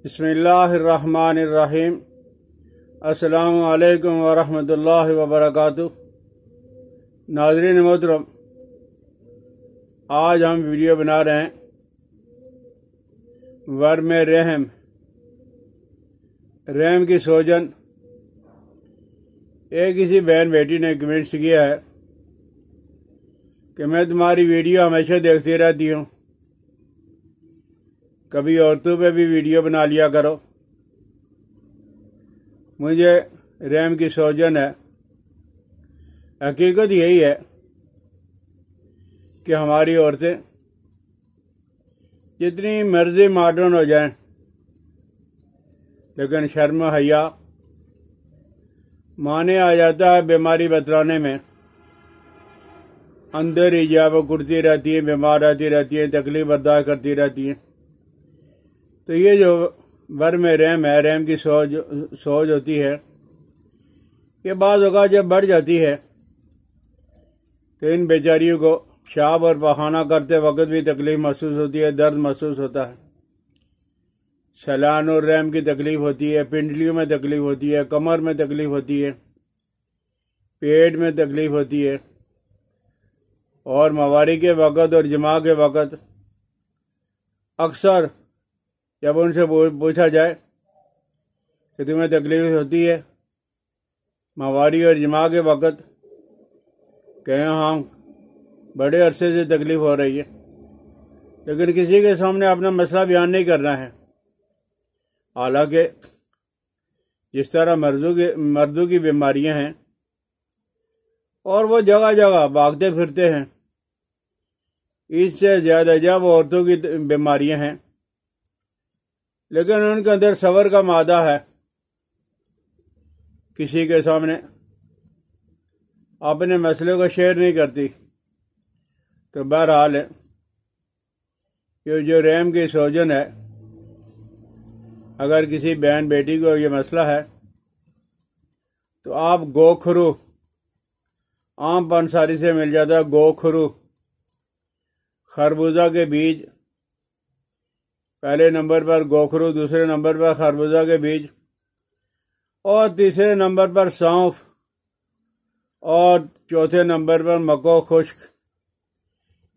بسم اللہ الرحمن الرحیم۔ السلام علیکم ورحمۃ اللہ وبرکاتہ۔ ناظرین محترم، آج ہم ویڈیو بنا رہے ہیں ورم رحم کی سوجن۔ ایک کسی بہن بیٹی نے کمنٹس کیا ہے کہ میں تمہاری ویڈیو ہمیشہ دیکھتی رہتی ہوں، کبھی عورتوں پہ بھی ویڈیو بنا لیا کرو۔ مجھے رحم کی سوجن ہے۔ حقیقت یہی ہے کہ ہماری عورتیں جتنی مرضی ماڈرن ہو جائیں، لیکن شرم حیا مانے آ جاتا ہے بیماری بتلانے میں۔ اندر ہی جب وہ کرتی رہتی ہیں، بیمار رہتی رہتی ہیں، تکلیف برداشت کرتی رہتی ہیں۔ تو یہ جو ورم رحم ہے، رحم کی سوج ہوتی ہے، یہ بعض اوقات جب بڑھ جاتی ہے تو ان بیچاریوں کو پیشاب اور پخانہ کرتے وقت بھی تکلیف محسوس ہوتی ہے، درد محسوس ہوتا ہے۔ سلان اور رحم کی تکلیف ہوتی ہے، پنڈلیوں میں تکلیف ہوتی ہے، کمر میں تکلیف ہوتی ہے، پیٹ میں تکلیف ہوتی ہے، اور مہواری کے وقت اور جماع کے وقت اکثر جب ان سے پوچھا جائے کہ تمہیں تکلیف ہوتی ہے مہواری اور جماع کے وقت، کہیں ہاں بڑے عرصے سے تکلیف ہو رہی ہے، لیکن کسی کے سامنے اپنا مسئلہ بیان نہیں کرنا ہے۔ حالانکہ جس طرح مردوں کی بیماریاں ہیں اور وہ جگہ جگہ بھاگتے پھرتے ہیں، اس سے زیادہ جب عورتوں کی بیماریاں ہیں، لیکن ان کے اندر صبر کا مادہ ہے۔ کسی کے سامنے اپنے مسئلے کو شیئر نہیں کرتی۔ تو بہرحال یہ جو رحم کی سوجن ہے، اگر کسی بہن بیٹی کو یہ مسئلہ ہے تو آپ گوکھرو، عام پنساری سے مل جاتا ہے گوکھرو، خربوزہ کے بیج، پہلے نمبر پر گوکھرو، دوسرے نمبر پر خربوزہ کے بیج، اور تیسرے نمبر پر سونف، اور چوتھے نمبر پر مکو خشک۔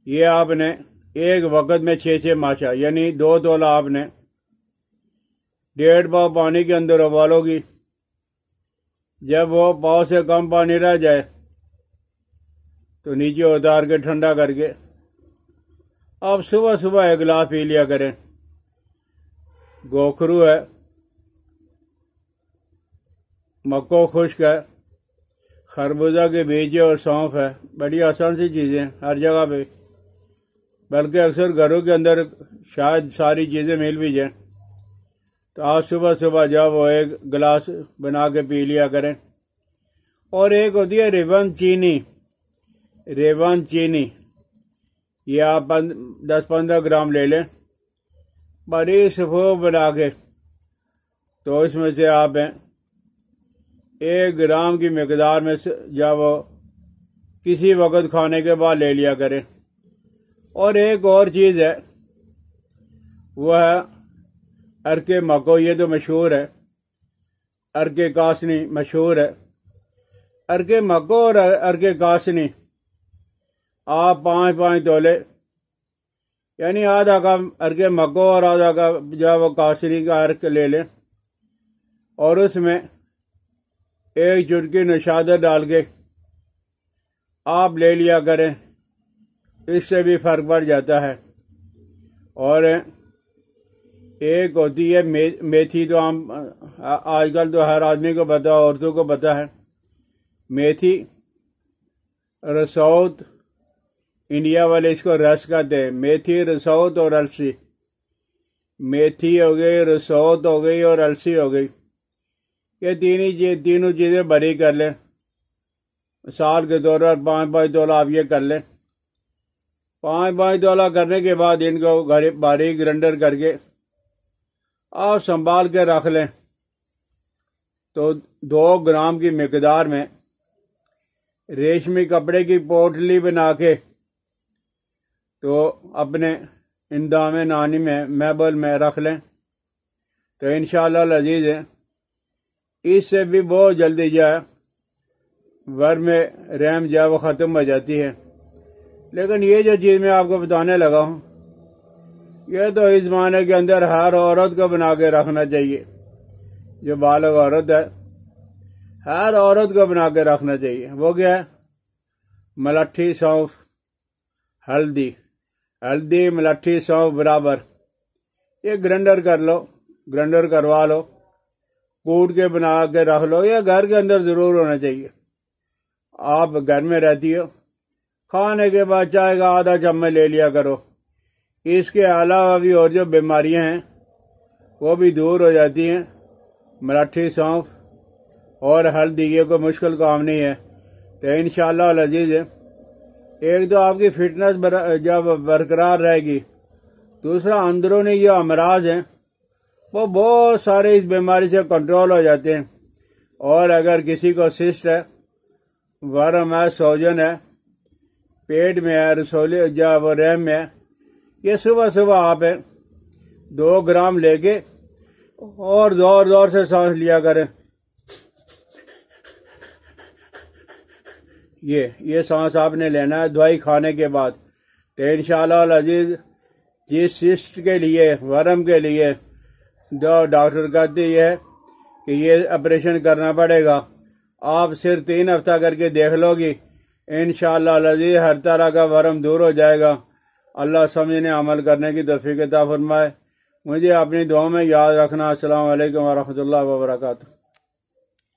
یہ آپ نے ایک وقت میں 6 ماشا، یعنی 2 تولہ آپ نے 1.5 پاؤ پانی کے اندر ابالو گی۔ جب وہ پاؤ سے کم پانی رہ جائے تو نیچے اتار کے ٹھنڈا کر کے آپ صبح صبح 1 گلاس پی لیا کریں۔ گوکھرو ہے، مکو خشک ہے، خربوزہ کے بیج اور سونف ہے۔ بڑی آسان سی چیزیں ہر جگہ پہ، بلکہ اکثر گھروں کے اندر شاید ساری چیزیں مل بھی جائیں۔ تو آپ صبح صبح جب وہ 1 گلاس بنا کے پی لیا کریں۔ اور ایک ہوتی ہے ریون چینی، یہ آپ 10-15 گرام لے لیں، بڑی سفو بنا کے، تو اس میں سے آپ 1 گرام کی مقدار میں سے جب وہ کسی وقت کھانے کے بعد لے لیا کریں۔ اور ایک اور چیز ہے، وہ ہے ارک مکو، یہ تو مشہور ہے، ارک کاسنی مشہور ہے۔ ارک مکو اور ارک کاسنی آپ 5 تولے، یعنی آدھا کپ ارک مکو اور آدھا کپ جو وہ کاسنی کا ارک لے لیں، اور اس میں 1 چٹکی نشادر ڈال کے آپ لے لیا کریں۔ اس سے بھی فرق پڑ جاتا ہے۔ اور ایک ہوتی ہے میتھی، تو ہم آج کل تو ہر آدمی کو پتہ، عورتوں کو پتہ ہے، میتھی رسوت، انڈیا والے اس کو رس کہتے ہیں۔ میتھی، رسوت اور السی، میتھی ہو گئی، رسوت ہو گئی اور السی ہو گئی، یہ تینوں چیزیں بری کر لیں۔ مثال کے طور پر 5 تولہ آپ یہ کر لیں۔ 5 تولہ کرنے کے بعد ان کو باریک گرائنڈر کر کے آپ سنبھال کے رکھ لیں۔ تو 2 گرام کی مقدار میں ریشمی کپڑے کی پوٹلی بنا کے تو اپنے اندام نانی میں محبل میں رکھ لیں۔ تو تو انشاءاللہ العزیز اس سے بھی بہت جلدی ورم رحم وہ ختم ہو جاتی ہے۔ لیکن یہ جو چیز میں آپ کو بتانے لگا ہوں، یہ تو اس زمانے کے اندر ہر عورت کو بنا کے رکھنا چاہیے، جو بالغ عورت ہے ہر عورت کو بنا کے رکھنا چاہیے۔ وہ کیا ہے؟ ملٹھی، سونف، ہلدی ملٹھی سونف برابر، یہ گرینڈر کر لو، گرینڈر کروا لو، کوٹ کے بنا کے رکھ لو، یہ گھر کے اندر ضرور ہونا چاہیے۔ آپ گھر میں رہتی ہو، کھانے کے بعد چائے کا آدھا چمچ لے لیا کرو۔ اس کے علاوہ بھی اور جو بیماریاں ہیں وہ بھی دور ہو جاتی ہیں۔ ملٹھی، سونف اور ہلدی، یہ کوئی مشکل کام نہیں ہے۔ تو انشاءاللہ العزیز ایک تو آپ کی فٹنس جب برقرار رہے گی، دوسرا اندرونی جو امراض ہیں وہ بہت سارے اس بیماری سے کنٹرول ہو جاتے ہیں۔ اور اگر کسی کو سسٹ ہے، ورم ہے، سوجن ہے، پیٹ میں ہے، رسولی جب رحم میں ہے، یہ صبح صبح آپ 2 گرام لے کے اور زور زور سے سانس لیا کریں۔ یہ سانس آپ نے لینا ہے دوائی کھانے کے بعد۔ تو انشاءاللہ العزیز جس سسٹ کے لیے، ورم کے لیے جو ڈاکٹر کہتے ہے کہ یہ آپریشن کرنا پڑے گا، آپ صرف 3 ہفتہ کر کے دیکھ لو گی، انشاءاللہ العزیز ہر طرح کا ورم دور ہو جائے گا۔ اللہ سمجھنے عمل کرنے کی توفیق عطا فرمائے۔ مجھے اپنی دعاؤں میں یاد رکھنا۔ السلام علیکم ورحمۃ اللہ وبرکاتہ۔